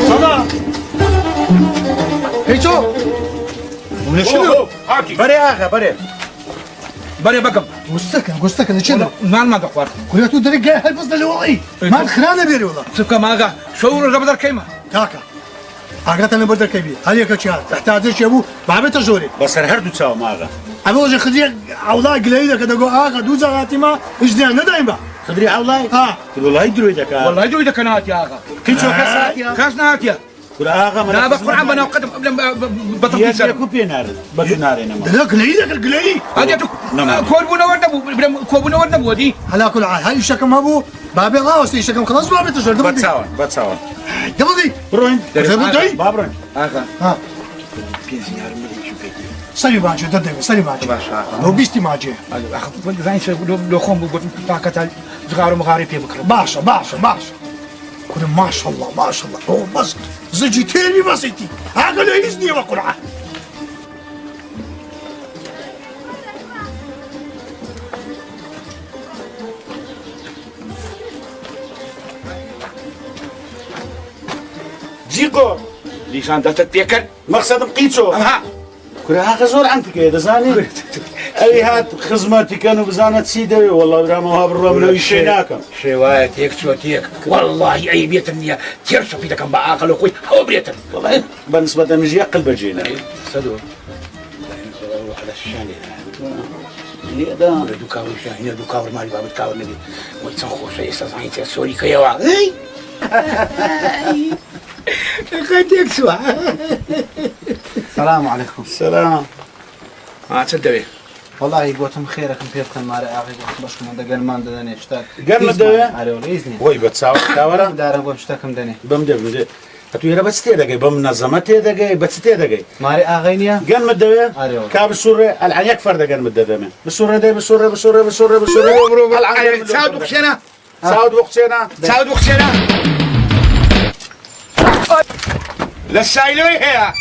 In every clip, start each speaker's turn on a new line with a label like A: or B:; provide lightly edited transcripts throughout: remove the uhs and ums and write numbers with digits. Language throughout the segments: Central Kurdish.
A: صلاة هيتو ونشلو
B: بري آخا بري بقم
A: قصتك انا شنو
B: ما دقوار
A: كل تو دري جاي هالبص ده والله ما تخرانه بيري والله
B: سبكا ماغا شو رجب كيما
A: كاكا عقلت انا بدر كبير هل كشات تحتاج يا ابو ما بيت جوري
B: بس هردو تساو ماغا
A: ابو وجه خدي اولا قليله كده جو اخا دوزا غاتما اجدي انا دايما
B: خدري عولاي والله يدرو يدك انا يا اخا كل شو كاسات يا كل اخا لا بقول عم انا قدم بطل في سنه كوبي نار بدو نار انا
A: لا قليله
B: هذا كول بونا ورنا كوبونا ورنا بودي
A: على كل حال هاي الشكم ابو بابي غاوس شكم خلاص بابي تجرد
B: بتساوى
A: دبلي
B: روين
A: بابرن
B: اخا
A: ها سلي باجي ددي سلي باجي لو بيستي ماجي
B: اخ زين شو لو خم بقول طاقه صغار مغارب بكره
A: باشا كل ما شاء الله هو بس زجي تاني بسيتي عقل يزني وقرعه
B: جيكو ليشان تتذكر مقصد بقيتو ها كل هذا زور عنك كده زاني اي هات خزمتي كانوا بزانت سيدي والله راموها بالرمل ويشيناكم
C: شوايه تيك والله اي بيت النية ترشف في كم بعاقل اخوي هو بيت
B: والله بالنسبه مجي قلب جينا
C: صدق روح على الشان
B: هذا
C: دوكاور شاهين دوكاور مالي باب تكاور نبي ويتسخو شيء استاذ سوري كيوا اي خديك سوا
D: السلام عليكم.
B: السلام.
C: ما تصدقي
D: والله قوتهم خيرك بيبكن ماري اخي بشكم ده قال ما عندنا اشتاك
B: قال مدة
D: على اذني
B: وي بتساوي كاورا
D: دار نقول اشتاكم دني
B: بمدة هتو يرا بس تيدا بمنظمه تيدا بس تيدا
D: ماري اغينيا
B: قال مدة كاب السورة العن يكفر ده قال مدة ده بالسورة ده بالسورة العن
C: ساود وخشنا
B: ساود وخشنا
C: للسايلوي هي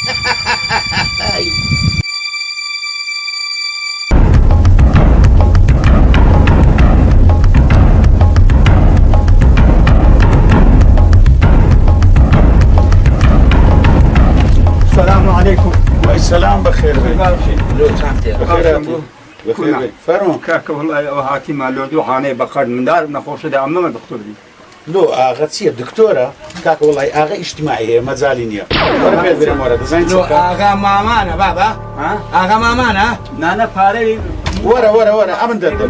A: السلام عليكم.
B: والسلام بخير.
C: لو سامتي
B: بخير. فرمو.
E: كاك والله وهاتي ما لو دوحاني بقر من دار نخوش ده أمام الدكتور دي.
B: لو آغا تصير دكتورة كاك والله آغا اجتماعية ما زالينيا. ولا بيت بينا مورد زين
C: لو آغا مامانا بابا.
B: ها؟
C: آغا مامانا.
E: نانا فاري.
B: ورا أمن دردم.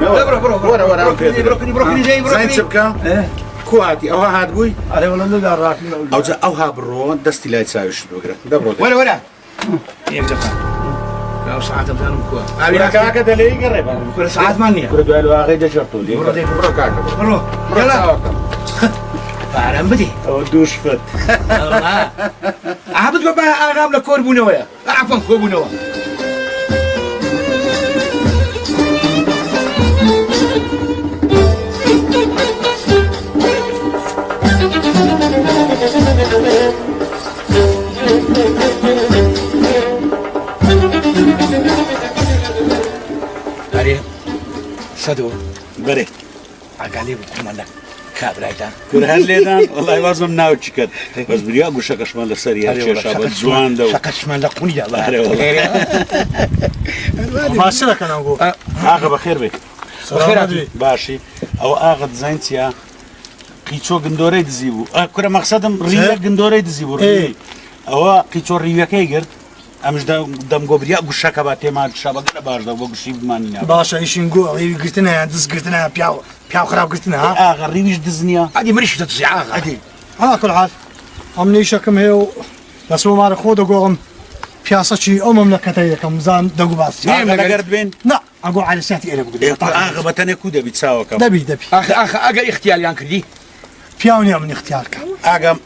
C: بروكني
B: زين سبكا.
E: إيه.
B: كواتي أو هاد بوي.
E: على ولا لا راكني.
B: أو ها برو دستي لا يتساويش بكرة. دبرو.
C: ورا. يمزق. لو ساعات بزانم كوا.
B: ولا كاكا دليل قريبا.
C: كل ساعات مانية.
B: كل دوالو آغا جشرتو لي. برو كاكا.
C: برو. يلا. فارم بدي.
B: أو دوش فت.
C: أحب تقول بقى أغام لكوربونويا. عفوا كوربونويا. أري صدو
B: بري.
C: أقالي بكمانا كابرايتا.
B: كرهان ليدان والله لازم ناو تشكر بس بريا أقول شكش مال السريع شاب زوان دو
C: شكش مال لقوني الله.
A: ما سلك انا اقول
B: آغا بخير بي.
A: بخير
B: باشي أو آغا دزاينتيا قيتشو قندوري دزيبو كرة مقصدم ريا قندوري دزيبو أو قيتشو ريا كيجر أمش دم قبريا أقول شكا باتي مال شاب قدر بارد أقول شيب مانيا
A: باشا ايش نقول هي قلتنا دز قلتنا بياو خراب قلتنا ها
B: آغا ريويش دزنيا
C: هذه مريش تتصيع
A: عادي على كل حال امني شكم هي بس ما مار خود اقوم بياسة شي مملكتي كم زان دقو باس
B: آغا قرد بين
A: لا اقول على ساتي انا بقول
B: آغا بتاني كودا بيتساوى كم
A: دبي
C: أخ أجا اختيار يانكردي
A: بياوني من اختيارك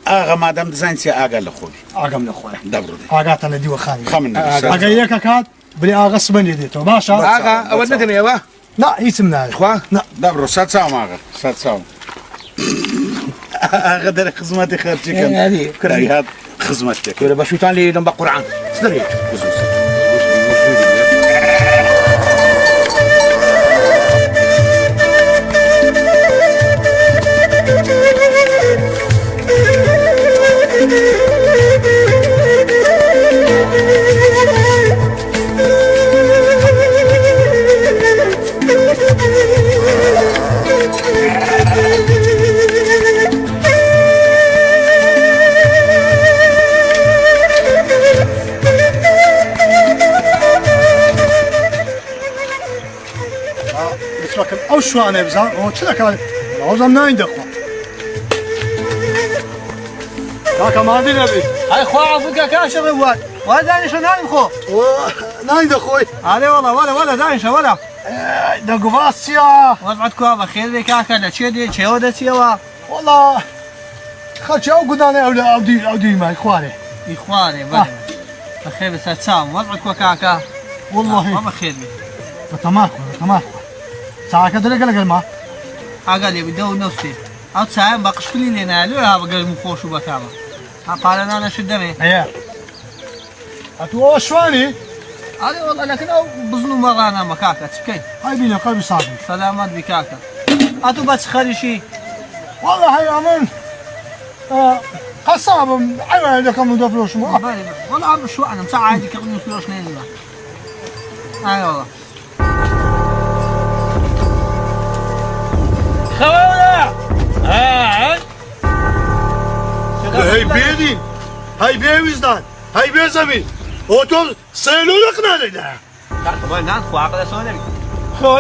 B: آغا مادام دزاينتيا آغا لخولي
A: اقم لاخويا
B: دبرو دي
A: اقاتنا دي وخاني
B: خمنا
A: اقيك كات بلي اغا سبني ديتو باشا
C: أخا أودنا دنيا وا
A: لا يسمنا
C: إخوان
A: لا
B: دبرو سات ساو آغا سات ساو آغا در خزمتي خارجي كم
C: هذه
B: كرايات خزمتك
C: كده بشوتان لي لما قرآن تدري
A: ئەو شوانێ بزان ئەو چ دەکات ئەوزم ناین دەخوا کاکە مادی نەبی
D: ئەی خوا عەفوکە کاشەڕێ وات وا دانیشە نان بخۆ
A: ناین دەخۆی
D: ئارێ وەڵا وەرە دانیشە وەرە
A: دەگوڤاس چییە
D: وەزعەت کوا بەخێر بێ کاکە لە چێ دێ چێوە دەچیەوە
A: وەڵا خەڵکی ئەو گودانێ ئەو دیمای خوارێ
D: ئیخوارێ بەڵێ بەخێر بەسەر چاوم وەزعەت کوا کاکە
A: والله
D: بەخێر بێ
A: بەتەماخ ساعەکە دەرەگە لەگەڵ ما
D: ئاگا لێ دە و نەوسێ ئەو چایە بە قشکلی لێ نایە ها بەگەرم و خۆش و بەتامە ها پارە نانەشت دەمێ
A: هەیە ئەتوو ئەوە شوانی
D: ئارێ وەڵا لەکن ئەو بزن و مەڕانەمە کاکە چ بکەین
A: هاي بینە قەلبی ساغی
D: سەلامەت بی کاکە ئەتوو بە چ خەریشی
A: والله هاي ئەمن قەسابم ئەوە دەکەم و دەفرۆشم
D: والله شو أنا مساعة عادي كأنه فلوس نيني أي والله
B: خەوە
A: هاي بێدین هاي بێویزدان هاي بێزەمی ئەو تۆ سەیلۆ لەقنانەی دا
D: كارتبال نان خو عقل سوني
B: خەوە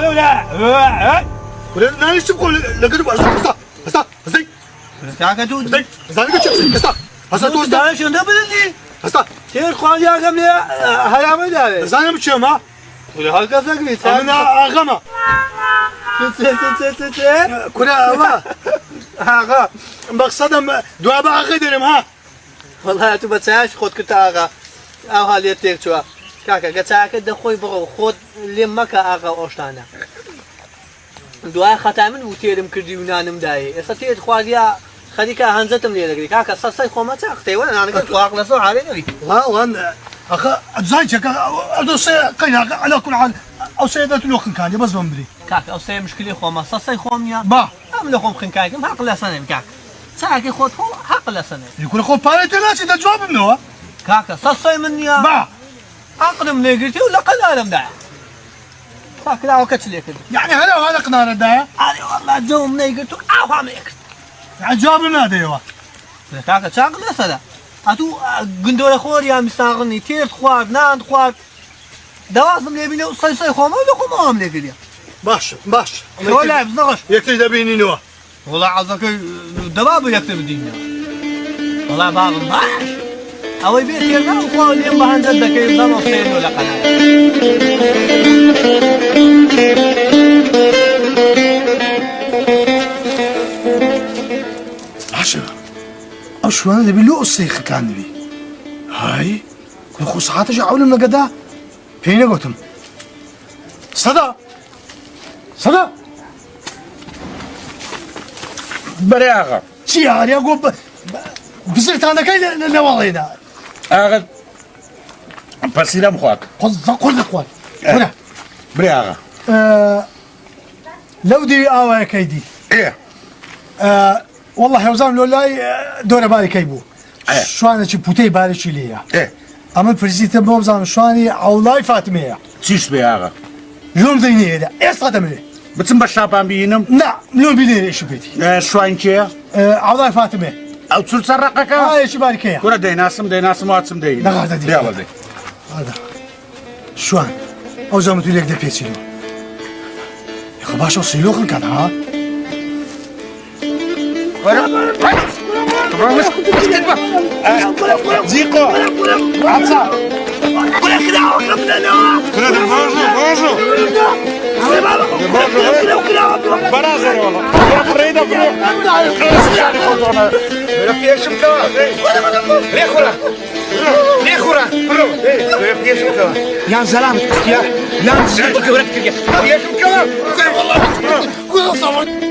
A: كورێ نانیشتم خۆ لەگەر هەستا هەستەی
D: كاكا تو
A: هەستانەکە چ هەستا هەستا تۆ هەستا
D: دانش أنت بدي
A: هەستا
D: تير خوان يا قبل هرامي داري
A: زانم چێمە
D: ولا هلكا زقلي
A: ئەمنە ئاغەمە کورە ئەوە ئاغا مەقسەدم دوا بە ئاغی دەرم ها
D: والله تو بتساعش خود كنت آغا أو هالي تيك شو كاكا قتاعك دخوي بغو خود لمكا آغا أوشتانا دعاء خطا من وتيرم كردي ونانم داي استطيع خوازيا خليك هنزتم لي لقري كاكا صصي خو ما تاختي وانا انا قلت واقله سو علي نبي
A: وان اخا زايجك ادوسي قينا على كل حال او سيدات لوخن كان بس بمبري
D: كاكا او سي مشكله خو ما صصي خو يا
A: با
D: ام لكم خن كاكم حق لا سنه كاكا ساكي خو حق لا سنه
A: يكون خو باريتي ناس ده جواب منه
D: كاكا صصي من يا
A: با
D: اقدم لي قلتي ولا قلالم داع كاكا لا وكتلي كده
A: يعني هلا وهذا قنانا ده
D: انا والله جو من قلت او هم يكت
A: يعني جواب منه ده
D: كاكا شاق لا سنه اتو قندوره خور يا مستغني تير خوار نان خوار دوازم لي بينو صي خو ما لكم هم لي قليا
A: باش
D: ولا بنغش
A: يكتب دبيني نوع
D: والله عزك الدباب يكتب الدنيا والله بعض باش او يبيت يرنا وخو اليوم بهنزل دك يضل وصين ولا قناه
A: عشرة او شو انا دبي لو السيخ كان بي هاي كل خو ساعات جا عولم لقدا فين قلتم صدا
B: بەرێ ئاغا
A: چی هاریا گۆ بزرتان دەکەی لە وەڵێدا
B: ئاغا پەرسیرەم خوات
A: قۆز دەخوات
B: برێ ئاغا
A: لەو دیوی ئاوایەکەی دی والله هێوزان لۆ لای دۆرە باریکەی بوو شوانێکی پوتەی بارێکی لێیە ئەمە پرسیتە بۆ بزانم شوانی ئەوڵای فاتمەیە
B: چیش بێ ئاغا
A: لۆم دەینێدا ئێستا دەمرێ
B: بچم بە شاپان بینم
A: نا لۆم بینێرێشی بێتی
B: شوان کێە
A: ئەوڵای فاتمێ
B: ئەو چور سەرڕقەکە
A: ئاەکی باریکەیە
B: کورە دەیناسم واچم دەی
A: دەغاردە شوان ئەو زەمە تو لێک دەپێچینەوە یخە باشە سیلۆخن کەن ها
B: زیقۆ عەچا بەرازەرەوەڵە ڕێدە
C: پێشم کەوە لێ خۆرە پێشم کەوە یان زەلامت کردیا یان زیاتر گەورەت کردیا پێشم کەوە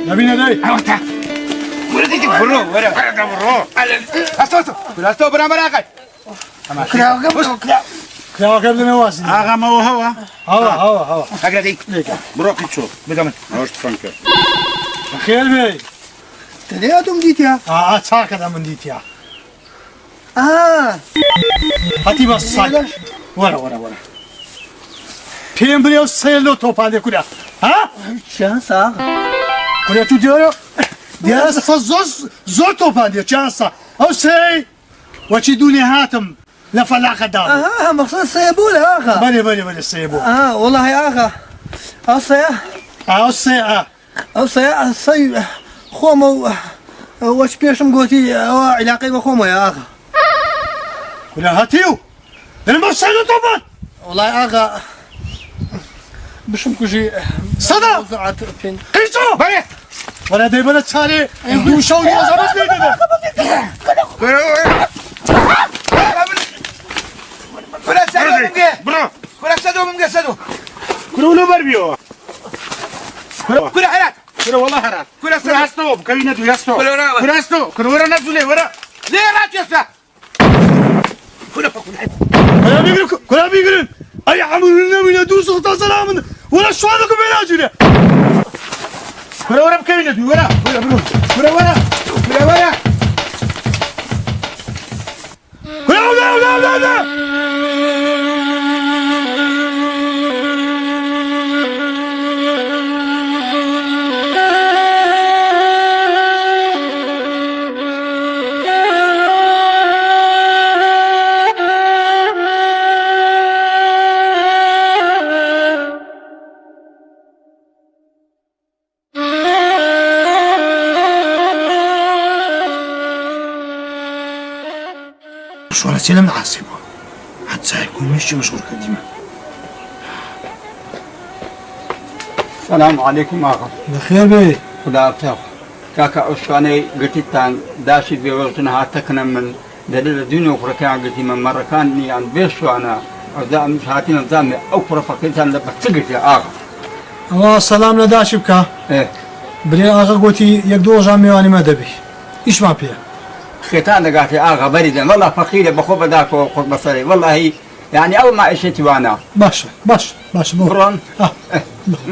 A: نبینە دەی
C: ئەوەتە وەرە دیتی بڕۆ وەرە هەستۆ بەرامبەر ئاغای
A: کراوەکە بدنە واسی
B: ئاغامەوە هەوە
A: هەوە
C: ئەگرەدەی
B: بڕۆقی چۆ
C: بدەمن
B: ئەوەشت فەنکە
A: خێر بێ
C: تەدەیاتم دیتیا
A: چاکەدا من دیتیا هەتی بە ساگ وەرە پێم برێ و سێل لەو تۆپانێ کورە ها
D: چیان ساغ
A: کورە تو دیۆرە دیارە زۆر تۆپان دێ چیانسا ئەو سێ وەچی دوونێ هاتم لە فەلاقەدا
D: مقصد سيبول يا اخا
A: بەێ سێ بۆ
D: والله يا اخا اصلا
A: ئەو سێ
D: ئەو سەی خۆمە و وەچ پێشم گوتی ئەوە عیلاقەی بە خۆمەیە ئاغا
A: کورە هەتیو دەرم بە سەد و تۆپان
D: وڵای ئاغا بشم کوژی
A: سەدا قیچۆ
C: بەێ
A: وەرە دەیبەرە چارێ دوو شەو یازەمەت لێ دەدە
C: کورە سەدۆ بمگێ
B: بڕۆ
C: کورە سەدۆ بمگێ سەدۆ
B: کورە لۆ بەربیەوە
C: کورە هەرات
B: کورە وەڵا هەرات
C: کورە
B: کورە هەستەوە بکەوینە دوو هەستەوە
C: کورە وەرە.
B: کورە هەستەوە کورە وەرە نەزوو لێ وەرە
C: لێ ڕاتێستا کورە پەکوونای
A: کورە بیگرن ئەی عەمرو نەبینە دوو سوختا سەلامن وەرە شوانەکە بێناگیرێ
B: کورە وەرە بکەوینە دوو وەرە
C: کورە بڕۆ کورە وەرە کورە وەرە
A: کورە وەرە شوانە چێ لەم نەحاسیبەوە حەت چای کومیشی مەشغوڵ کردیمە
E: سلام علیکم آقا
A: بەخێر بێ
E: خدا بتاو کاکە ئەو شوانەی گرتیتان داشت بێوەڵتن هاتەکەنە من دەلێ لە دوینە و کوڕەکەیان گرتیمە مەڕەکانیان بێ شوانە ئەودا ئەم هاتیمە بزانێ ئەو کوڕەپەکەیتان لە بەچ گرتێ ئاغا
A: ئەوە سەلام لە داشی بکە
E: ئێ
A: برێ ئاغا گوتی یەک دۆ ژان میوانیمە دەبی ئیشمان پێ
E: خێتان دەگاتێ ئاغا بەریدەن وەڵا فەقیرە بەخۆ بەداکەوە قورت بەسەری وەڵاهی یعنی ئەو مائیشەتی وانە
A: باشە باشە بۆ
E: بڕۆن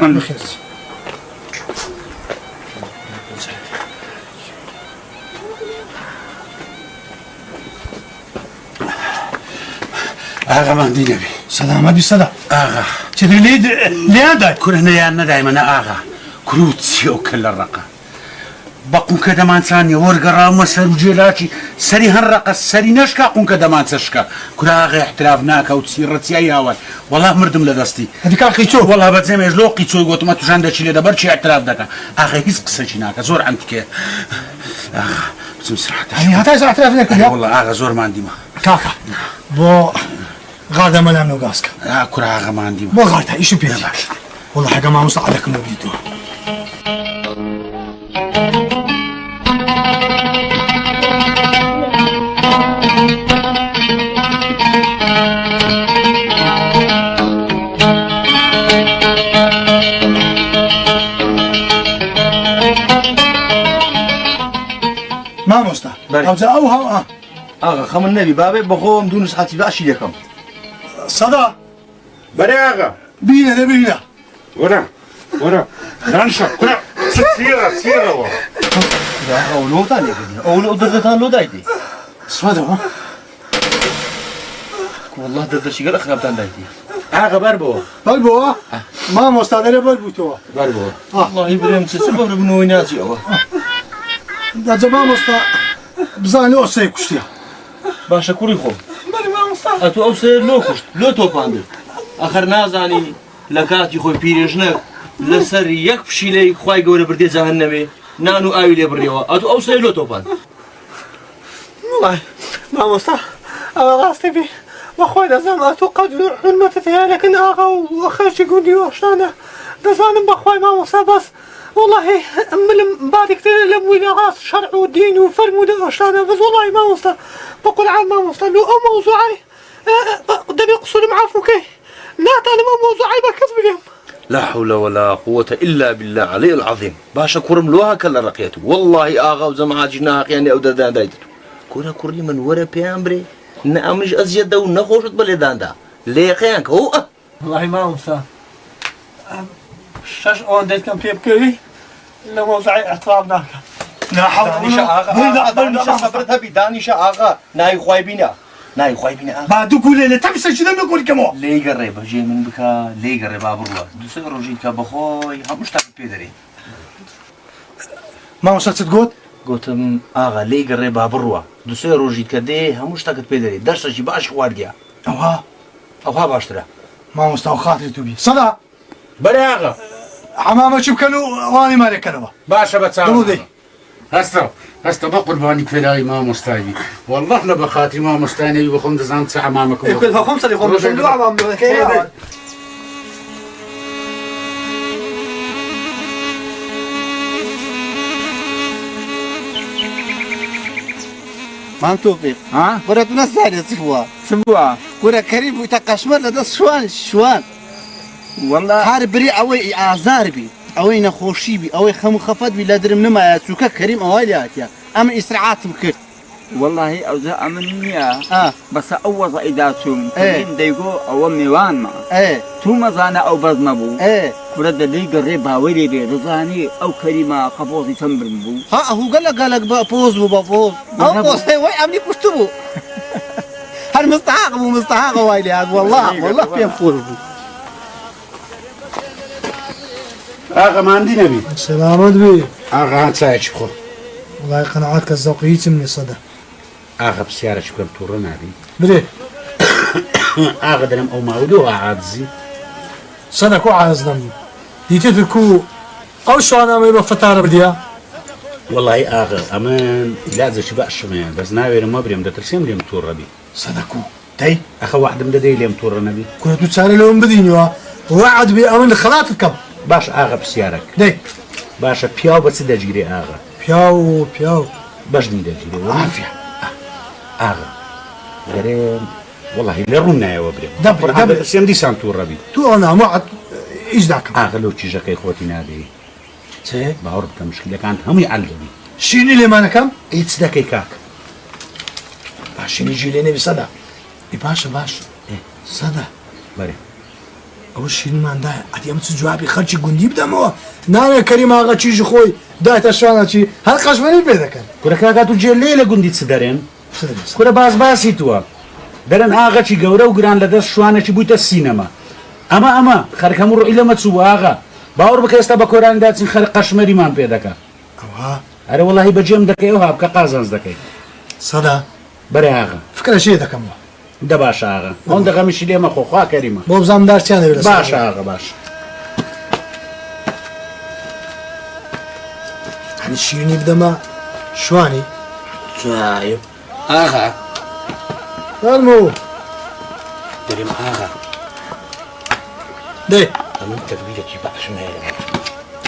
A: من بخێر
B: ئاغامان دی نەبی
A: سەلامەتی سەدا
B: ئاغا
A: چێتر لێیان دای
B: کورە نەیان نەدایمەنە ئاغا کورو چیەوە کە لە ڕقە بەقونکە دەمانچانیە وەرگەڕاومە سەر و جێلاکی سەری هەر ڕقە سەری نەشکا قونکە دەمانچەشکە کورا ئاغا احتراف ناکە و چیڕەتیای یاوە وەڵا مردم لە دەستی
A: هەدیکا قیچۆ
B: وەڵا بەجێمێژ لۆ قیچۆی گوتمە توژان دەچی لێ دەبەر چی احتراف دەکە ئاغا هیچ قسەی ناکە زۆر ئەمتکێ ئاغا بچم سرحەتە
A: هەتای اعتراف نەکردیا
B: وەڵا ئاغا زۆرمان دیمە
A: کاکە بۆ غاردەمە لام نەو گاسکە
B: کورا ئاغامان دیمە
A: بۆ غارتا ئیشم پێ باش وەڵا حەگە مامۆستا عەلەکەم نەبیتەوە مامۆستا ئەوجا ئەو هەڵ
F: ئاغا خەمن نەبی بابێ بەخۆم دوو نسحاتی باشی دەکەم
A: سەدا
B: بەرێ ئاغا
A: بینە دەبینە
B: وەرە وەرە خانشە کورا سیرەوە
F: ئەو لۆتان لێکردین ئەو لۆ دەردەتان لۆ دایتی
A: سوادەوە
F: والله دەردەشی گەلە خراپتان دایتی
B: ئاغا بەر بۆ
A: بەل بۆوە مامۆستا دەرێ بەل بوویتەوە
F: بەر بۆ واللهی برێم چ بەڕ بنەوەی ناچی ئەوە
A: دەجە مامۆستا بزانێ ئۆسەی کوشتیە
F: باشە کوڕی خۆم ئەتو ئەو سێر لۆ کوشت لۆ تۆپاندر ئەخەر نازانی لە کاتی خۆی پیرێژنە لەسەر یەک پشیلەی خوای گەورە بردێ جەهەنەمێ نان و ئاوی لێ بڕیەوە ئەتو ئەو سێر لۆ تۆپاند
D: وڵای مامۆستا ئەوە ڕاستی بێ بەخۆی دەزانم ئەتۆ قەدر و حورمەتت هەیە لەکن ئاغا و خەرشی گوندی وەشانە دەزانم بەخوای مامۆستا بەس والله ملم بعدك لم ولا راس شرع ودين وفرم ودشانه بس والله ما وصل بقول عن ما وصل له موضوعي قدامي قصور معفوكي لا تعلم موضوعي بكذب اليوم
F: لا حول ولا قوة إلا بالله علي العظيم باشا كرم لوها كلا رقيته والله آغا وزمعات جناق يعني أو دردان دايدتو كورا كوري من ورا بيامبري نأمج أزيد دو نخوشت بلدان دا ليقيانك هو
D: والله ما وصل شاش اون ديت كان بيب كوري لو موضوعي اعتراف ناك
A: لا حول
F: دانيشا آغا دانيشا صبرتها بدانيشا آغا ناي خواي بينا ناي خواي بينا آغا
A: بعد كل اللي تمسك شنو نقول كمو
F: لي قرب جي من بكا لي قرب بابروا دوسر روجيت بخوي همش تاك بيدري
A: ما وصلت تقول
F: قلتم آغا لي قرب بابروا دوسر روجيت كدي همش تاك بيدري درس شي باش خوارديا
A: اوها
F: اوها باشترا
A: ما مستوى خاطري توبي صدا
B: بەرێ ئاغا
A: حمامە چ بکەن و ئەوانی مارێکەنەوە
B: باشە بە
A: دڵ دەی
B: هەستە بە قوربانی کوێرایی مامۆستایی والله لە بە خاتی مامۆستانەوی بە خۆم دەزانم چه حمامەکەم
D: خۆم سەری خۆم بشم دو عمام مام توفيق
E: ها
D: ورا تنسى سفوا
E: سبوا
D: ورا كريم وتقشمر لدى شوان
E: والله
D: هار بري اوي اعذار بي اوي نخوشي بي اوي خم خفت بي لا درم نما سوكا كريم اوالياتيا اما اسرعات بكر
E: والله أوزاع منيا
D: اه
E: بس أوضع إذا توم
D: إيه.
E: تين ديجو أو ميوان ما
D: ايه
E: توم زانا أو بزنبو
D: ايه
E: كرد اللي قريب هاولي رضاني أو كريمة قبوزي تنبرمبو
D: ها هو قال لك بوز بوز او بوز وي عملي كشتبو هل مستحق وايلي والله فيهم فول
B: ئاغا ماندی نەبی
A: سلامت بی
B: ئاغا چایەکی بخۆ
A: وڵای قەنەعات کە زەوقی هیچم نیە سەدە
B: ئاغا پرسیارەکی بکەم تووڕە نابی
A: برێ
B: ئاغا دەرم ئەو ماودەوە عادزی
A: سەدە کۆ عاز نەبوو دیتێتر کو ئەو شوانامەی بە فتارە بدیە
B: وڵی ئاغا ئەمن عیلاجێکی باشمەیە بەس ناوێرم وەبرێم دەترسێم لێم تووڕە بی
A: سەدە کو دەی
B: ئەخە وحدم دەدەی لێم تووڕە نەبی
A: کورە دوو چارە لەوم بدینەوە وعد بێ ئەمن لە خەڵات بکەم
B: باش ئاغا پرسیارەکە
A: دەی
B: باشە پیاو بەچ دەگیرێ ئاغا
A: پیاو
B: بەشنی دەگیرێ
A: عافیە
B: ئاغا دەرێم وڵی لە ڕوون نایەوە برێم
A: دەبڕ
B: سێم دیسان تووڕە بی
A: تو ئەو نامەعەت ئیش داکەم
B: ئاغا لەو چیژەکەی خۆتی نادەی
A: چێ
B: باوەڕ بکە مشکلەکان هەمووی ئەلدەبی
A: شیرنی لێمانەکەم
B: هیچ دەکەی کاک
A: باشینی ژی لێ نەبی سەدە ئی باشە باش سەدە
B: بەرێ
A: ئەوە شیرماندایە ئەتی ئەم چ جوابی خەرچی گوندی بدەمەوە نانێ کەریم ئاغا چیژی خۆی دایتە شوانەچی هەر قەشمەنی پێ دەکەن
B: کورەکەکات و جێ لێ لە گوندی چ دەرێن کورە باسی تووە دەرەن ئاغەکی گەورە و گران لە دەست شوانێکی بوویتە سینەما ئەمە خەرک هەموو ڕۆی لەمە چوو ئاغا باوەڕ بکە ئێستا بە کۆراندا چین خەرق قەشمەریمان پێ دەکە
A: ئەوە
B: ئەرە وڵی بەجێم دەکەی و هابکە قازانز دەکەی
A: سەدە
B: بەرێ ئاغا
A: فکرە شێ دەکەمەوە
B: دە باشە ئاغا ئەوەن دەغەمیشی لێمە خۆخوا کەریمە
A: بۆ بزانم دارچیان دەوێت
B: باشە ئاغا باش
A: هەنی شیرنی بدەمە شوانی
B: جایب ئاغا
A: فەرموو
B: دەرێم ئاغا
A: دەی
B: ئەمن تەکبیرێکی باشم هەیە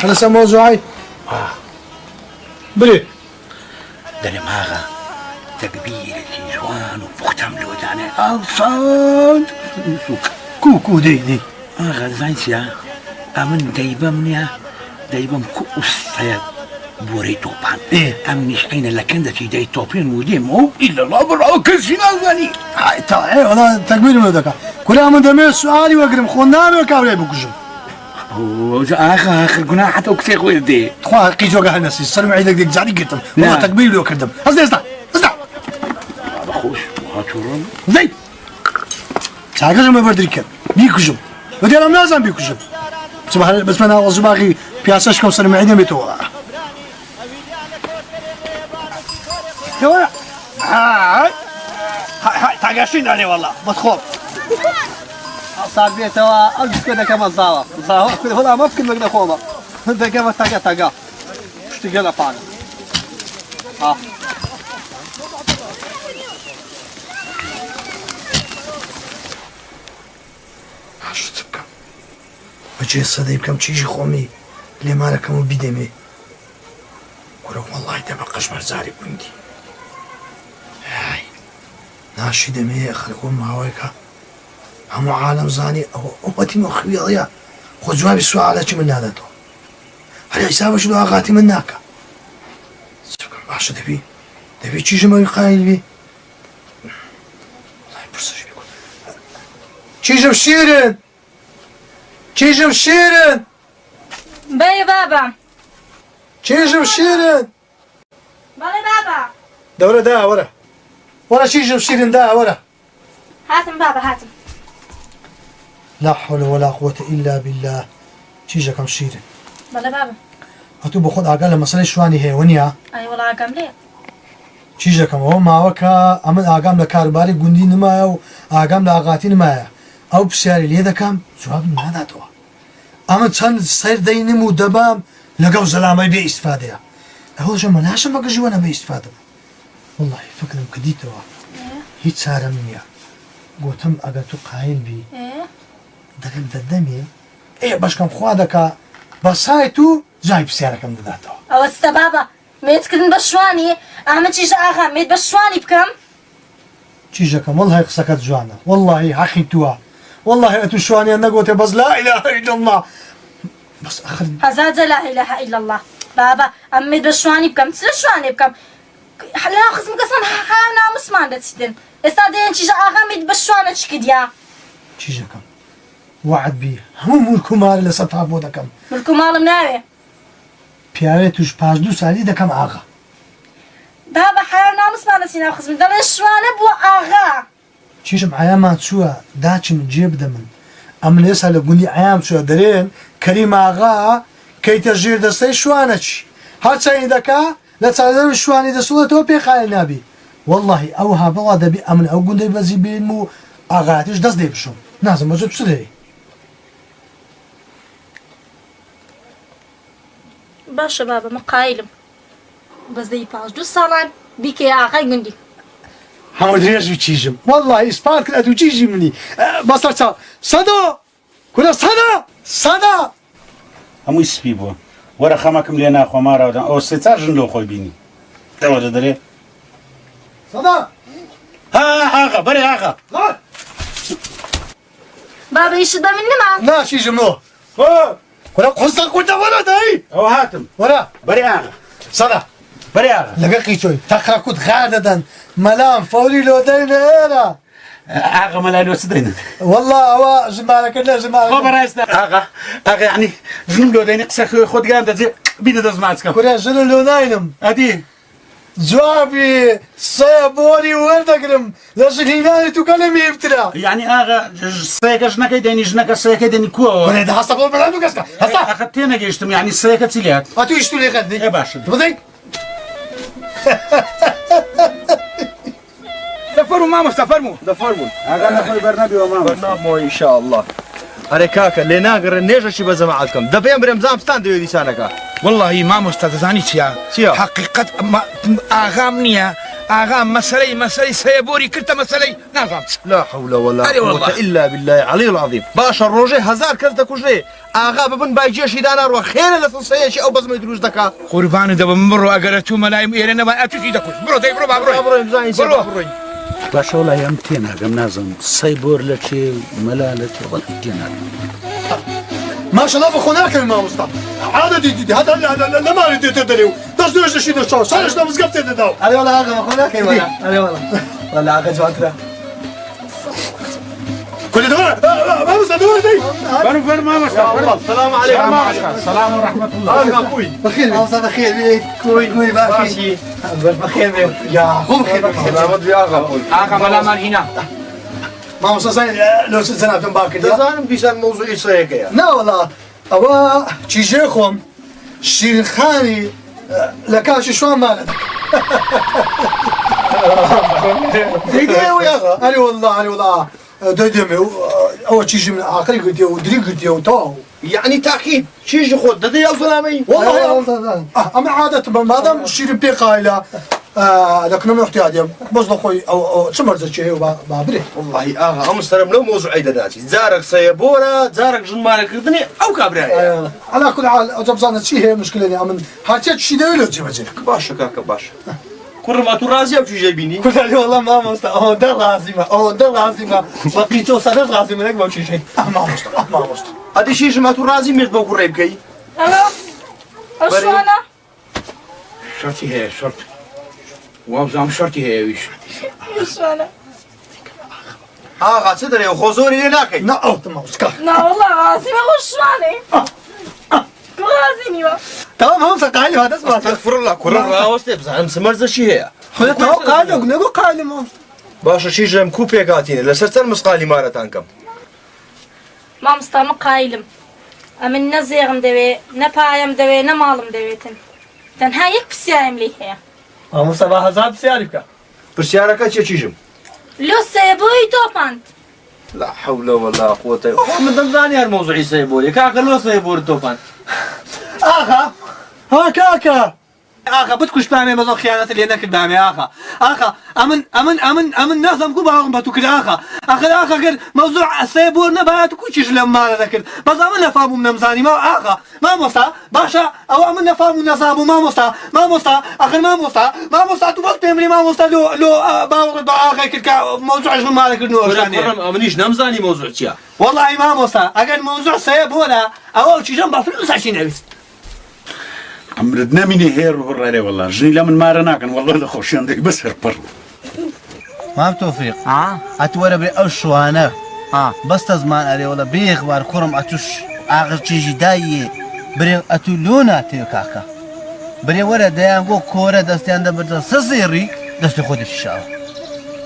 A: هەلەسە مۆزوعی برێ
B: دەرێم ئاغا تەکبیرێکی جوان و پوختەم لۆدانێ ئاوساند
A: کو دەی
B: ئاغا زانسیە ئەمن دەیبەم نییە دەیبەم کو ئوستەیە بۆرەی تۆپان ئەم نیشعینە لە کەندەکی دەی تۆپێن و دێم ئەو ئیلە لا بڕاو کەسی نازانی
A: وڵا تەکبیرم دەکە کورا من دەمێت سواری وەگرم خۆ نامێت کابرای بکوژم
B: ئاغا گونا حتە کتێ خۆی دێ
A: خوا قیجۆگە هەنەسی سەرم عیدێک دێکجاری گرتم وڵا تەکبیر لۆ کردم هەست ئێستا
B: بەخۆش هاتوڕم
A: دەی چاکەشم بە بەردری کرد بیکوژم بە دیارم نازان بیکوژم بەسمە ناوەزی باقی پیاسەش کەم سەرم عیدە بێتەوە
D: تاگاشین دانێ وەڵا بەخۆم سال بێتەوە ئەو دیسکە دەکەمە زاوە هەڵا مە بکرد بەگنە خۆمە دەکەمە تاگا شتی گەلە پانە
A: هاشت بکەم بەجێ سەدەی بکەم چیژی خۆمی لێمانەکەم و بیدەمێ وەرە وەڵای دەبە قەشمەرزاری گوندی ناشی دەمێ خەڵکۆ ماوەیەکە هەموو عالەم زانی ئەوە ئەوەتیمە خوێڵەیە خۆ جوابی سوالەکی من نادەتەوە هەر حیسابەش لە ئاغاتی من ناکە چ بکەم باشە دەبی چیژمەوەی قایل بێ پرسش بکن چیژم شیرن
G: بەی بابا
A: چیژم شیرن
G: بەڵێ بابا
A: دەورە دا وەرە چیژم شیرن دا وەرە
G: هاتم بابا هاتم
A: لا حول ولا قوة إلا بالله چیژەکەم شیرن
G: بەڵێ بابا
A: هەتوو بە خۆت ئاگا لە مەسەلەی شوانی هەیە وەنیا
G: ئەی وەڵا ئاگام لێ
A: چیژەکەم ئەوە ماوەکە ئەمن ئاگام لە کارباری گوندی نمایە و ئاگام لە ئاغاتی نمایە ئەو پرسیاری لێ دەکەم جوابم ناداتەوە ئەمە چەند سەر دەینم و دەبام لەگەڵ زەلامەی بێ ئیسفادەیە ئەوەژە مەناشە مەگەژوەنە بە ئیسفادە وەڵڵاهی فکرم کردیتەوە هیچ چارەم نییە گوتم ئەگەر تو قایم بی دەگەم دەدەمێ بەشکەم خوا دەکا بە سایت و جای پرسیارەکەم دەداتەوە
G: ئەوە ستە بابە مێتکردن بە شوانی ئەمە چیژە ئاغا مێت بە شوانی بکەم
A: چیژەکەم وەڵڵاهی قسەکەت جوانە وەڵڵاهی حەقی تووە وەڵڵاهی ئەتو شوانیان نەگوتێ بەس لا ئیلاهە ئیلا الله بەس ئەخر
G: هەزار جە لا ئیلاهە ئیلا الله بابە ئەم مێت بە شوانی بکەم چ شوانێ بکەم لەناو خزم کەسان حەقایان ناموسمان دەچیتن ئێستا دەیەن چیژە ئاغا مێت بە شوانە چ کردیا
A: چیژەکەم وعد بی هەموو مولک و مالە لەسەر تا بۆ دەکەم
G: ملک و ماڵم ناوێ
A: پیاوێت توش پاش 2 سالی دەکەم ئاغا
G: بابە حەیان ناموسمان دەچی ناو خزم دەڵێ شوانە بۆ ئاغا
A: چیشم ئایامان چووە داچم جێ بدە من ئەمن ئێستا لە گوندی ئایام چووە دەرێن کەریم ئاغا کەیتە ژێر دەستەی شوانە چی هەرچەی دەکا لە چادر شوانی دەسوڵێتەوە پێخایە نابی وەڵڵاهی ئەوها بەڵا دەبی ئەمن ئەو گوندەی بەزی بێن و ئاغاتیش دەست دەی بشم نازم بەجێ چ دەی
G: باشە بابە من قایلم بەزدەی پاش 2 ساڵان بیکێ ئاغای گوندی
A: هەموو درێژ و چیژم وەڵڵاهی ئیسپات کرد ئەتو چیژی منی بەسەر چاو سەدۆ کورە سەدە
B: هەمووی سپی بووە وەرە خەمەکەم لێ ناخۆ ماراودان ئەو سێ چار ژن لۆ خۆی بینی دەوە دەدەرێ
A: سەدە
B: ها ئاغا بەرێ ئاغا
G: بابە ئیشت بە من نما
A: ناشیژم نۆ کورە قوستە کوردە وەرە دایی
B: ئەوە هاتم
A: وەرە
B: بەرێ ئاغا
A: سەدە
B: بەرێ ئاغا
A: لەگە قیچۆی تەقرا کوت غار دەدەن مەلام فەوری لۆ دەینە ئێرە
B: ئاغا مەلای لۆ چ دەینن
A: والله ئەوە ژمارەکە لە
B: خۆ
A: ژمارە
B: بەڕاستە ئاغا یعنی ژنم لۆ دەینی قسە خۆتگان دەجێ بینە دەزماچکەم
A: کورە ژنە لۆ ناینم
B: ئەدی
A: جوابی سێ بۆری وەردەگرم لە ژنینانی توکە لە میفترا
B: یعنی ئاغا سەیەکە ژنەکەی دەینی ژنەکە سەیەکەی دەینی کووەوە
A: وەرێ هەستە بۆ بەلان و کەسکە هەستا
B: ئاخە تێنەگەیشتم یعنی سەیەکە چی لێت
A: ئەتو ئیشتو لێ خەندی
B: باشە
A: بدەیت
C: دەفەرمو مامۆستا فەرموو
F: دەفەرمون
B: ئاغا نەخۆی بەرنەبیەوە مام
F: بەرنامەوە ئینشاءالله ئەرێ کاکە لێ ناگەڕێن نێژەشی بە جەماعەت بکەم دەبێم برێم زانستان دەوێت دیسانەکە
C: واللهی مامۆستا دەزانی چییە
F: چییە؟
C: حقیقەت ئاغام نییە ئاغام مەسەلەی سەیەبۆری کردە مەسەلەی نازام
F: لا حول ولا
C: أري والله.
F: قوة إلا بالله العلي العظيم باشا روجي هزار كز دكوجي آغا ببن بايجيشي دانا رو خير لفصيشي أو بزمي دروج دكا
C: قوربانی دەبم بڕۆ ئەگەرە تو مەلایم ئێرە نەما ئەتوشی دەکوش بڕۆ دەی بڕۆ با بڕۆ
F: برو إمزاين سير
C: برو.
F: برو
B: باشە وڵای ئەم تێناگەم نازم سەی بۆر لە چێ مەلا لە چێ وەڵی تێناگەم
A: ماشەڵا بەخۆ ناکەوی مامۆستا عادەتی دیدی هەتا لەمانی دێتە دەرێ و دەست دوێژ دەشی دەشەوە سەرش لە مزگەفت تێدەداوە
D: ئەرێ وەڵا ئاغا بەخۆ ناکەی وەلا ئەرێ وەڵا وەلا ئاغا جوانترە
A: کورە دەوەرە مامۆستا دەوەرە دەی
B: بەرو فەر مامەستا
F: السلام عليكم
B: سلام و رحمة الله
A: بەخێر
D: مامۆستا بەخێر بێ کوی باشی بەخێر بێ
A: یا خۆم خێر
F: سلامت بي آغا قول
C: ئاغا بەلامان هینا
A: مامۆستا زای لۆ زەناتم باکردی
F: دزانم پیشان موضوعی سەیەکەیە
A: ناوەڵا ئەوە چیژێ خۆم شیرخانی لە کاشی شوان مالە ئەری وەڵا ئەری وەڵا دەیدەمێ ئەوە چیژی من ئاقلی کردیە و دری کردیە و تەواو
F: يعني تأكيد شيء خود ددي يا سلامي
A: والله ئەمە عادەتم بە مادام شیرم پێ قایلە دەکنم احتیاجە بۆز لە خۆی ئەو چ مەرجەکی هەیە با برێ
F: والله آغا أم سلام لو موضوع عيد داتي زارك سيبورا زارك جن مالك كردني أو كابرايا
A: على كل حال ئەو جەبزانە چی هەیە مشکلێنی ئەمن هەرچێ چی دەوێت لە جێبەجێ
F: باشا كاكا باشا كل ما ترازي أو شو جايبيني
D: کوتالی وەڵا مامۆستا ئەوەندە لازیمە بەقی تۆ سەدەش لازیمە نەک بەو چیشەی
A: مامۆستا
F: هذا شيء ما ترازي مرد بوكو ريبكي
G: ئەلۆ ئەو شوانە
C: شرطی هەیە شرط وابزانام شرطی هەیە ویش
G: شوانە
F: آغا تدري وخوزوري لناكي
A: نا ئەو تماوسکە
G: ناوەڵا غازیمە بۆ شوانێ غازی نیوە
D: تەوا مامۆستا قایلی وا دەست باشە
F: استغفر الله كل مرة وستبز عن سمرزة شيء هي
D: خۆ تەوا قایلی نەگو قایلی مامۆستا
F: باشا شيء جم كوبي قاتيني لسرتر مسقالي مارتانكم
G: مامۆستا من قایلم ئەمن نە زێغم دەوێ نە پایم دەوێ نە ماڵم دەوێتن تەنها یەک پرسیارم لێ هەیە
D: مامۆستا با هەزار پرسیاری بکە
F: برسيارك شيء جم
G: لۆ سەیەبۆی تۆپاند
F: لا حول ولا قوة إلا بالله من ضمن الموضوع سيبوري كاكا لو سيبوري توفان
D: آخا
A: ها كاكا
D: آخا بتكش بعمل مزال خيانات اللي هناك بعمل آخا أمن ناس أمكو بعهم بتوكل آخا قال موضوع السيبور نبات كوشيش لما ذكر بس أمن نفهمه من مزاني ما آخا ما مصا باشا أو أمن نفهمه نصابه ما مصا آخر ما مصا تبص بيمري ما مصا لو باور آخا كذا موضوع إيش ما ذكر نوع
F: ولا أمنيش نمزاني موضوع تيا
D: والله ما مصا أجل موضوع سيبورا أول شيء جنب فلوس عشان أبيس
B: عمردنا مني هير وهرالي والله جني لا من مارناكن والله لا خوش عندك بس هربر
H: ما بتوفيق اتورا بري او شوانا بس تزمان اري ولا بيغ وار كرم اتوش اخر تيجي داي بري اتولونا تيو كاكا بري ورا ديان جو كورا دستيان دبر سسيري دست خود الشاو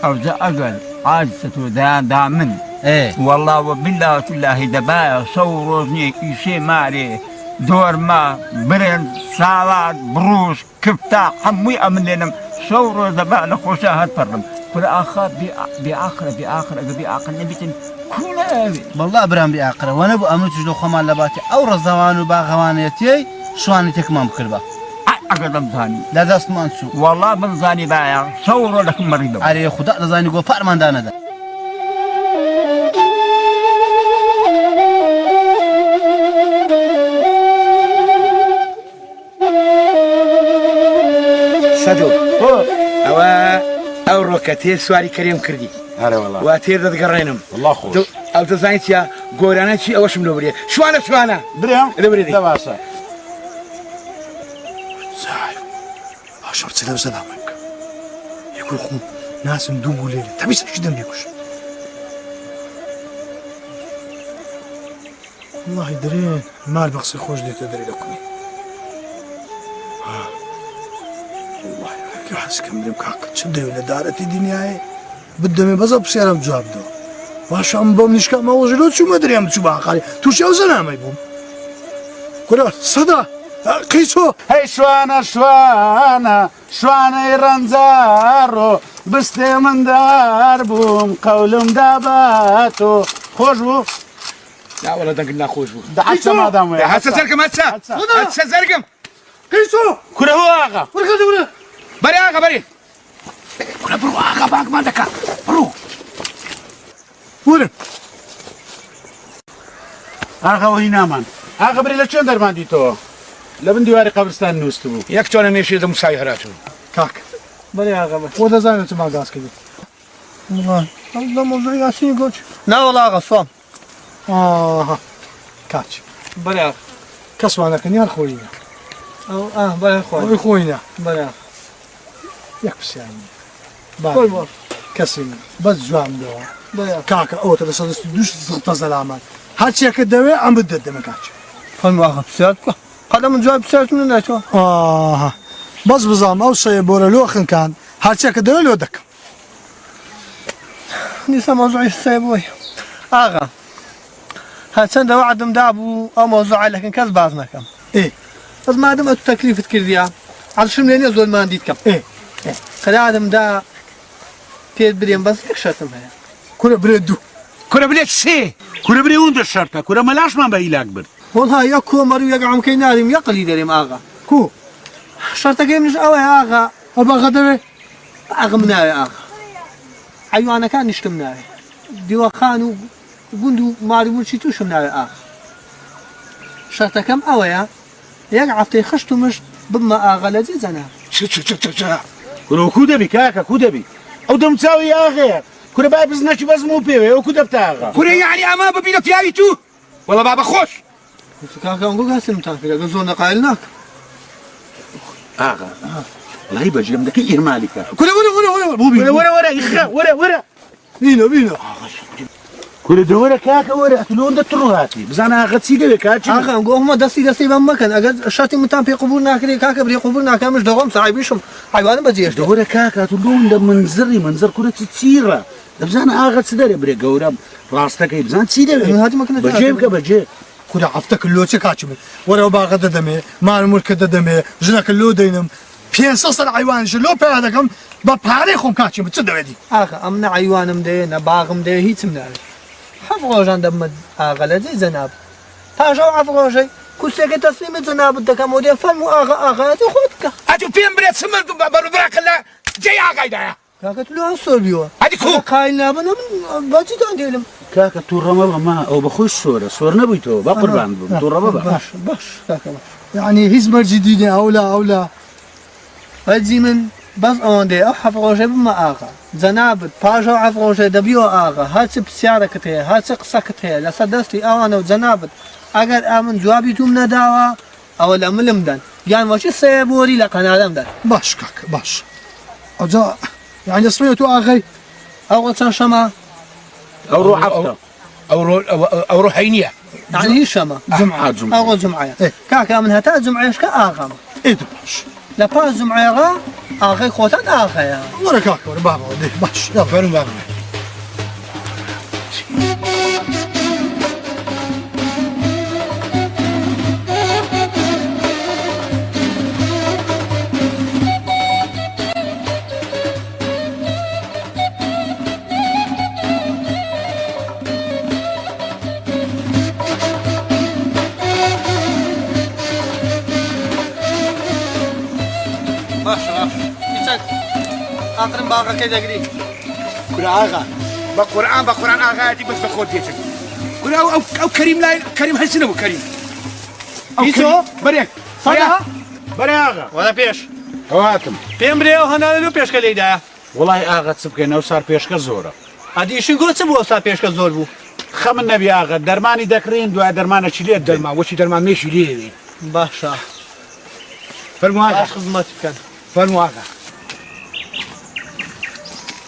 E: او ذا اقل عاجزة دان دامن
H: ايه
E: والله وبالله والله دبايا صوروزني شيء مالي دور ما برن سالاد بروش كفتا حموي امن لنا صورو دبا نخوشا هالفرم كل اخر بآخر نبيتن كل
H: والله برام بآخر وانا ابو امن تجلو خمان لباتي او رزوان وباغوانيتي شواني تكمام كربا
E: اقدم ثاني
H: لا دست مانسو
E: والله من ثاني بايع صورو لك مريض
H: علي خدا لزاني جو فرمان دانا دا
C: صدق او روكاتير سواري كريم كردي
B: هلا والله
C: واتير دقرينم
B: والله خوش
C: او تزاينت يا غورانا شي اوش ملوبري شوانا
B: بريم
C: لبري
B: لا باسا
A: صاحب عشرة سلام سلامك يقول خو ناس ندوبوا ليلة تبيس ايش دم بيكوش والله درين مال بغسل خوش دي تدري لكم والله يا حس كملي مكاك تشدي ولا دارتي دنياي بدهم بزا بسيرم جواب دو واش ام بوم نشكا ما وجلوت شو ما ادري ام شو باقالي تو شو زنا ما يبوم كل صدا قيسو
B: هي شوانا يرنزارو بستي من داربوم قولم داباتو خوش بو
C: لا والله دنقلنا خوش بو
B: دعسة ما دام ويا
C: هاتسا زرقم هاتسا زرقم
A: قيسو
B: كل هو آغا
A: ورقة
C: بري آغا بري
A: كل برو آغا باق ما دكا برو ورن
B: آغا وهي نامان آغا بري لچون درمان ديتو لبن ديواري قبرستان نوستبو
C: يكتونا ميشي دم مسايهراتو
A: كاك
D: بلي آخا
A: وده زانت ما قاس كده والله الله موضوع ياسين قلت
D: لا والله آخا صوم
A: كاتش
D: بلي آخا
A: كسوانا كنيان خوينا
D: بلي خوي
A: خوينا
D: بلي آخا
A: يكبس يعني
D: كل مرة
A: كسين بس جوام دوا
D: بلي
A: كاكا او تدرس دوش زغط زلامان هاتشي كدوي عم بدد ما كاتش
D: فهم آخا بسيرتك قدم جواب بسيرت من نيتو
A: بس بزام او سيبورا لوخن كان هاتشي كدوي لو دك
D: نيسا موضوعي السيبوي آخا هاتسند وعد مدابو او موضوع لكن كاز بعضنا كم
A: ايه
D: بس ما دام التكليف تكرديا على شو منين يزول ما نديت كم
A: ايه
D: خلي عدم دا تيد بريم بس يكشتم هيا
A: كل بريدو
B: كل بري سي كل بري وند الشرطة كل ملاش ما بيلا أكبر
D: والله يكو مريو يقعم كيناريم يقلي داريم آغا
A: كو
D: شرطة قيمنش اوي آغا
A: ابا غدوي
D: آغا مناوي آغا عيوانا كان نشتم ناوي ديوا خانو قندو ماري ملشي توشم ناوي آغا شرطة كم اوي يقع في خشتو مش بما آغا لذيذ أنا
B: كل كودا بي كاكا كودا بي أو دم تساوي يا أخي كل بقى بزناش بس مو بيوي أو كودا بتاعها
C: كل يعني أما ببينا فياي تو والله بابا خوش
D: كاكا نقول هسه متاكد قزونا قايلناك
B: آغا والله بجي عندك إيه مالك
A: كل ورا بوبي
B: ورا إخا ورا
A: بينا
B: كل دورة كاكا ورا تلون ده تروهاتي بس أنا غتسيدة بكاتش
D: آخر نقول هم دستي بمكان أجد الشاتي متام في قبورنا كذي كاكا بري قبورنا كان مش دغم صعيبيشهم حيوان بزيش
B: دورة كاكا تلون ده منظر كرة تسيرة بس أنا آغا تسيدة بري قورا راستك بس أنا تسيدة
D: هذه ما كنا
B: بجيبك بجيب
A: كل عفتك اللو تكاتشمي ورا باغا ددمي ما الملك ددمي جنك اللو دينم بينصص العيوان جلو بهذاكم بباريخهم كاتشمي تصدق دي
D: آخر أمنا عيوان مدينا باغ مدي هيت مناري حەف ڕۆژان دەبمە ئاغا لە جێی جەناب پاشەو حەف ڕۆژەی کوسێکی تەسلیمی جەنابت دەکەم و دێ فەرمو ئاغا ئاغایەتی خۆت بکە
C: ئەتو پێم برێت سمردم بەڕوبراکە لە جێی ئاغایدایە
D: کاکە تو لەوان سۆربیوە
C: هەدی کوو
D: قایل نابن باچیتان دێلم
B: کاکە تووڕەمە بەما ئەو بەخۆی سۆر نەبوویتەوە با قوربان بووم تووڕەمە بە
D: باش باش کاکە باش
A: يعني هیچ مەرجی دینێ ئەولا
D: بەجی من بەس ئەوەندەی ئەو حەف ڕۆژەی بمە ئاغا جەنابت پاشەو حەف ڕۆژەی دەبیەوە ئاغا هەرچی پرسیارەکەت هەیە هەرچی قسەکەت هەیە لەسەر دەستی ئەوانە و جەنابت ئەگەر ئامن جوابی توم نەداوە ئەوە لە ملم دەن یان وەچی سێبۆری لە قەنادەم دەن
A: باش کاکە باش ئەوجا يعني اسمه تو ئاغای
D: ئەوە چەند شەمە
B: ئەو ڕۆ هەفتە
C: ئەو ڕۆحەی نییە
D: يعني هیچ شەمە ئەوە جمعەیە کاکە من هەتا جمعەیەشکە ئاغام
A: ئێدە باش
D: لە پاش جمعەیەغا ئاغای خۆتان ئاغەیە
A: وەرە کاکە وەرە بابەوە دێ باش
C: فەرم بابە
D: ئاخرم باغەکەی دەگری
C: کورە ئاغا بە قورئان ئاغایەتی بەس بە خۆت دێتن کورە ئەو کەریم لای کەریم هەرچی نەبوو کەریم
D: هیچۆ
C: بەرێک
D: سەدا
B: بەرێ ئاغا
D: وەرە پێش
B: هەواتم
D: پێم برێ و هەناڵە لەو پێشکە لێدایە
B: وڵی ئاغا چ بکەین ئەو سار پێشکە زۆرە
D: ئەدیشی گۆ چ بووە سا پێشکە زۆر بوو
B: خەمن نەبی ئاغا دەرمانی دەکڕین دوای دەرمانەکی لێت دەرما
C: وەچی دەرمان مێشی لێ
D: باشە
C: فەرمو ئاغا
D: باش خزمەت بکەن
C: فەرمو ئاغا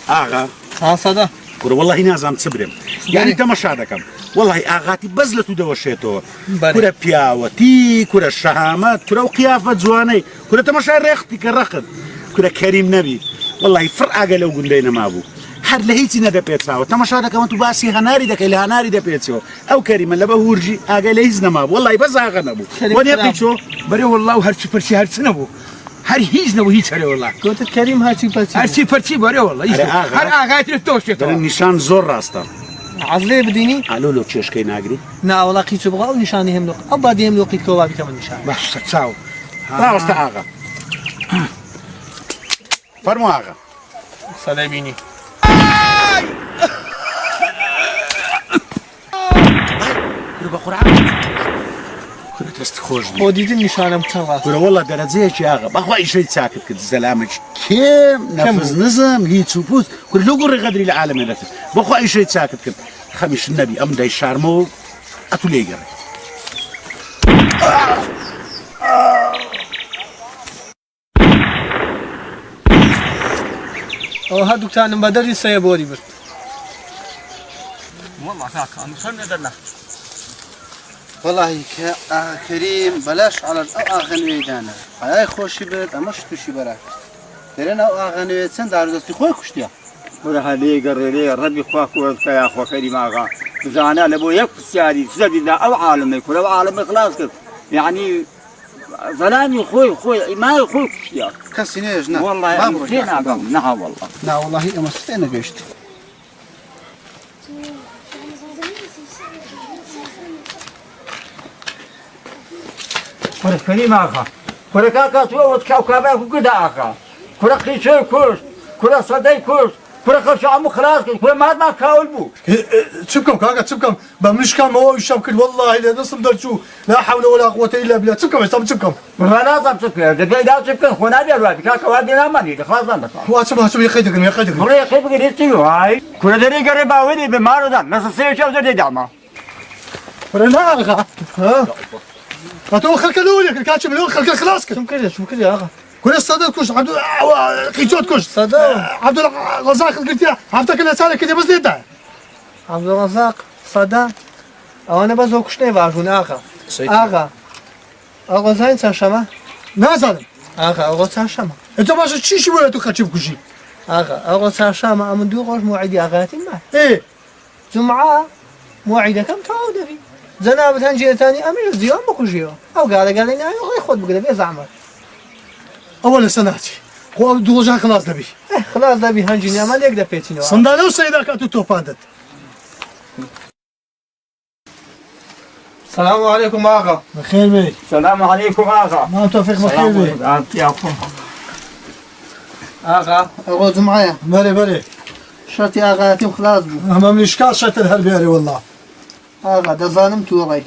B: ئاغا
D: سەدا
B: کورە وەڵی نازانم چ برێم یعنی تەمەشا دەکەم وەڵی ئاغاتی بەس لە تو دەوەشێتەوە کورە پیاوەتی کورە شەهامەت کورە و قیافەت جوانەی کورە تەمەشای ڕێختی کە ڕەخت کورە کەریم نەبی وەڵی فڕ ئاگە لەو گوندەی نەمابوو هەر لە هیچی نەدەپێچاوە تەمەشا دەکەم تو باسی هەناری دەکەی لە هەناری دەپێچەوە ئەو کەریمە لە بە هورژی ئاگە لە هیچ نەمابوو وەڵی بەس ئاغا نەبوو وەنێ قیچۆ
C: بەرێ وەڵڵا و هەرچی پەرچی هەرچ نەبوو هەر هیچ نەبوو هیچ هەرێ وەڵڵا
D: گوتت کەریم هاچی پەرچی
C: هەرچی پەرچی بەرێ وەڵڵا هەر ئاغایەتی لە تۆشێتەوە
B: نیشان زۆر ڕاستە
D: عەزلێ بدینی
B: ئالۆ لەو چێشکەی ناگری
D: ناوەڵا قیچۆ بڵا و نیشانی هەملۆق ئەو بادی هەملۆقی کۆوا بیکەمە نیشان
C: باش چاو
B: ڕاستە ئاغا فەرمو ئاغا
D: سەدای بینی
B: بە قورعان کورە دەست خۆش
D: بۆ دیدن نیشانم چەند ڕاست
B: کورە وەڵا دەرەجەیەکی ئاغا بەخوا ئیشەی چاکت کرد زەلامەش کێم نەفز نزم هیچ و پوست کورە لەو گوڕی غەدری لە عالەمێ دەکرد بەخوا ئیشەی چاکت کرد خەمیش نەبی ئەم دای شارمەوە ئەتو لێگەڕێ
D: ئەوە هەردووکتانم بە دەری سەیە بۆری برد
H: والله كريم بلاش على الأغنية دانا هاي خوشي برد أمش توشي براك درنا أغنية سند على دستي خوي كشتيا
E: ولا هذي قرري ربي خواك ويا أخوك كريم آغا زانا لبو يكفس يعني زدي أو عالم يكون أو عالم خلاص كده يعني زلاني خوي ما خوي كشتيا
H: كسينيش نا
E: والله مسكين آغا نها والله
H: لا والله أما ستين قشت
E: كره كريم آغا كره كاكا تو وتكاوكابا كده آغا كره قيشي كوش كره صدي كوش كره خلش عمو خلاص كره ما كاول بو
A: تشبكم كاكا تشبكم بمشكل ما هو يشبكل والله لا نصم درجو لا حول ولا قوة إلا بالله تشبكم يا تشبكم
E: ما لازم تشبكم ده دا تشبكم خونا دي الواد كاكا وادي لا ماني خلاص ده
A: هو شو يقيدك يقيدك
E: مرة يقيد بقدرتي هاي كره دري قريب باودي بمارو ده نص سير شو ده دعمه
A: ولا لا أغا ها هاتوا خلك الأولى كاتشب الأولى خلك خلاص
D: شو كده يا أغا
A: كل الصدر كوش عبد قيتوت كوش
D: صدر
A: عبد الرزاق قلت يا عفتك انا سالك كده بس ديتا
D: عبد الرزاق صدر او انا بزو كشتي واجون اغا زين ساشما
A: نازل
D: اغا ساشما
A: انت باش تشيشي ولا تخشب كشي
D: اغا ساشما امن دو غوش موعدي اغاتي ما
A: ايه
D: جمعه موعده كم تعود في زنابة هنجي ثاني امير زيان بكوجيو او قال لي انا خذ بقدر زعمر
A: اول سناتي هو دوجا خلاص نبي
D: خلاص نبي هنجي ما يقدر بيتينو
A: صندالو سيدك اتو توفاندت
D: السلام عليكم آغا.
A: بخير بي.
E: السلام عليكم آغا.
A: مام توفيق بخير بي.
D: آغا أروز معايا.
A: بلي
D: شرطي آغاتي وخلاص بو.
A: هم من إشكال شرط الهربياري والله.
D: آغا دزانم توغي.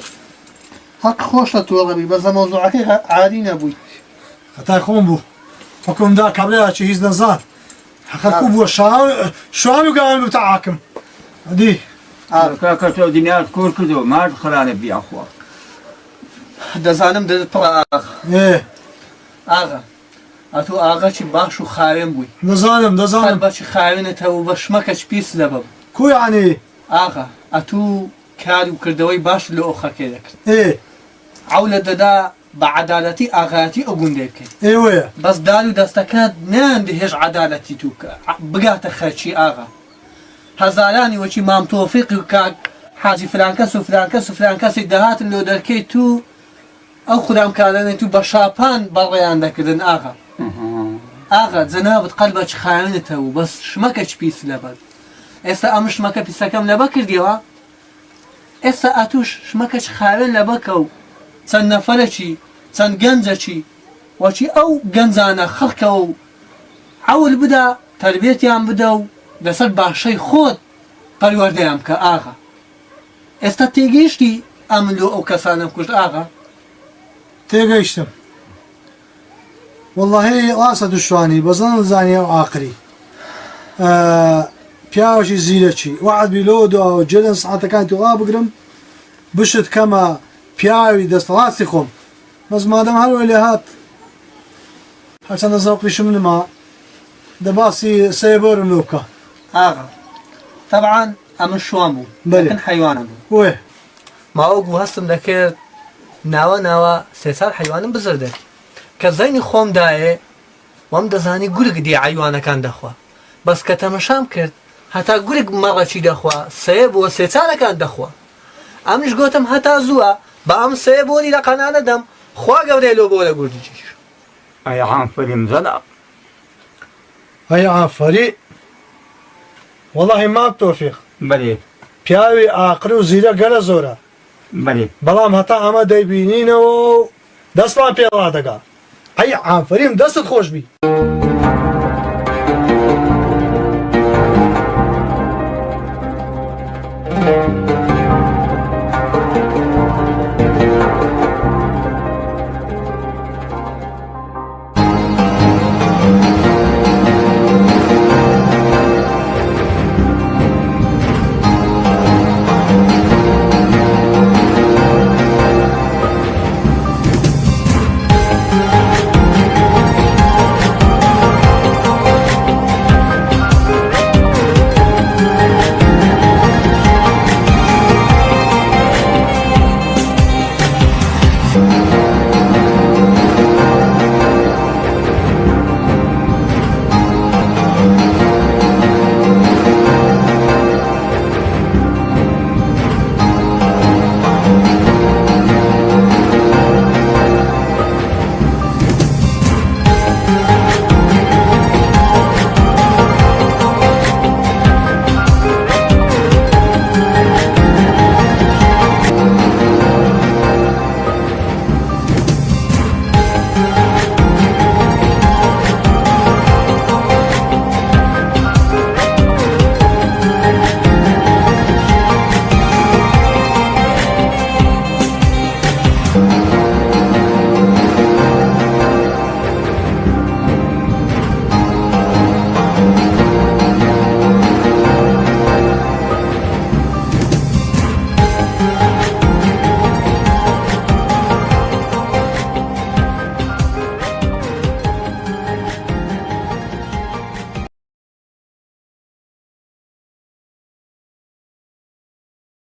D: حق خوش توغي بس موضوعك عادي نبوي.
A: خطاي خون بو. حكم دا قبلها شي هيز نزان. حقكو بو شوان وقام بتاعكم. دي.
E: كاكا تو دنيا كور كدو ما خلاني بي أخوة.
D: دزانم دز برا آغا.
A: إيه.
D: آغا. أتو آغا شي باشو خاين بوي.
A: دزانم.
D: قلبا شي خاين تو بشمكش بيس لبب.
A: كو يعني؟
D: آغا أتو كاري وكردوي باش لو أخا كيدك.
A: إيه.
D: عولة ددا بعدالتي آغاتي أقول لك.
A: إيه.
D: بس دالو دستكاد ناندي هج عدالتي توك بقات خاتشي آغا. هزاراني وشي مام توفيق وكاك حاجي فلان كس وفلان كس وفلان كس الدهات اللي دركي تو أو خدام كارني تو بشابان بريان ذكرن آغا. آغا زنابت قلبك خاينته وبس شمكش بيس لبد. إسا أمش شمكة بيسكم لبكر ديوا. إسا أتوش شمكش خاين لبكو. تن نفرشي تن جنزشي وشي أو جنزانا خلقو عول بدا تربيتي عم بدو دسر باشي خود پروردي عم كآغا استا تيجيشتي أملو أو كسانم كشت آغا
A: تيجيشتم والله راسة الشواني بظن زاني أو آخري بياوشي زيلتشي وعد بلودو أو جلن ساعتا كانت غابقرم بشت كما بياوي دستراتي خم بس ما دام هلو اللي هات حسن ذوقي شمن ما دباسي سيبور ملوكا
D: آغا طبعا أم شوامو لكن حيوانم
A: ويه
D: ما أوجو هستم ذكر ناوا سيسار حيوانم بزردك كزيني خوم داي وام دزاني قولك دي عيوانا كان دخوا بس كتمشام كرت حتى قولك مرة شي دخوا سيب وسيسار كان دخوا أمش قوتم حتى زوا بأم سيبولي لقنانا دم خوا قبري لو بولا قردجيش
E: أي عانفري مزنق
A: هاي عافري والله ما بتوفيق
E: بلي
A: بياوي آقري وزيرا قرى زورا
E: بلي
A: بلام هتا أما دايبينينو دست ما بيلا دقا هاي عافري مدست خوش بي